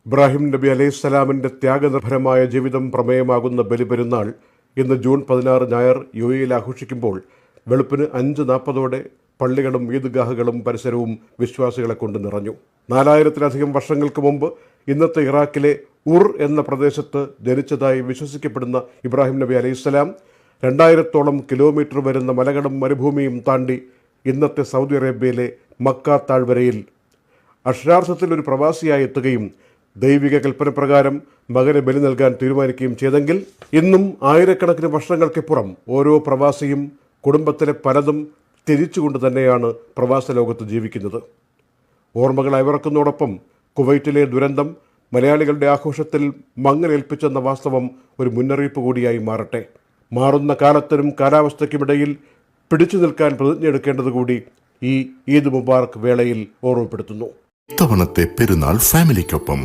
ഇബ്രാഹിം നബി അലൈഹിസ്സലാമിൻ്റെ ത്യാഗനിർഭരമായ ജീവിതം പ്രമേയമാകുന്ന ബലിപെരുന്നാൾ ഇന്ന് ജൂൺ 16 ഞായർ UAE ആഘോഷിക്കുമ്പോൾ വെളുപ്പിന് 5:40 പള്ളികളും ഈദ്ഗാഹുകളും പരിസരവും വിശ്വാസികളെ കൊണ്ട് നിറഞ്ഞു. 4000-ലധികം വർഷങ്ങൾക്ക് മുമ്പ് ഇന്നത്തെ ഇറാഖിലെ ഉർ എന്ന പ്രദേശത്ത് ജനിച്ചതായി വിശ്വസിക്കപ്പെടുന്ന ഇബ്രാഹിം നബി അലൈഹിസ്സലാം 2000-ഓളം കിലോമീറ്റർ വരുന്ന മലകളും മരുഭൂമിയും താണ്ടി ഇന്നത്തെ സൗദി അറേബ്യയിലെ മക്ക താഴ്വരയിൽ അക്ഷരാർത്ഥത്തിൽ ഒരു പ്രവാസിയായി എത്തുകയും ദൈവിക കൽപ്പനപ്രകാരം മകനെ ബലി നൽകാൻ തീരുമാനിക്കുകയും ചെയ്തെങ്കിൽ ഇന്നും ആയിരക്കണക്കിന് വർഷങ്ങൾക്കിപ്പുറം ഓരോ പ്രവാസിയും കുടുംബത്തിലെ പലതും തിരിച്ചുകൊണ്ട് തന്നെയാണ് പ്രവാസ ലോകത്ത് ജീവിക്കുന്നത്. ഓർമ്മകൾ അയവിറക്കുന്നതോടൊപ്പം കുവൈറ്റിലെ ദുരന്തം മലയാളികളുടെ ആഘോഷത്തിൽ മങ്ങലേൽപ്പിച്ചെന്ന വാസ്തവം ഒരു മുന്നറിയിപ്പ് കൂടിയായി മാറട്ടെ. മാറുന്ന കാലത്തിനും കാലാവസ്ഥയ്ക്കുമിടയിൽ പിടിച്ചു നിൽക്കാൻ പ്രതിജ്ഞയെടുക്കേണ്ടത് കൂടി ഈ ഈദ് മുബാറക് വേളയിൽ ഓർമ്മപ്പെടുത്തുന്നു. ഇത്തവണത്തെ പെരുന്നാൾ ഫാമിലിക്കൊപ്പം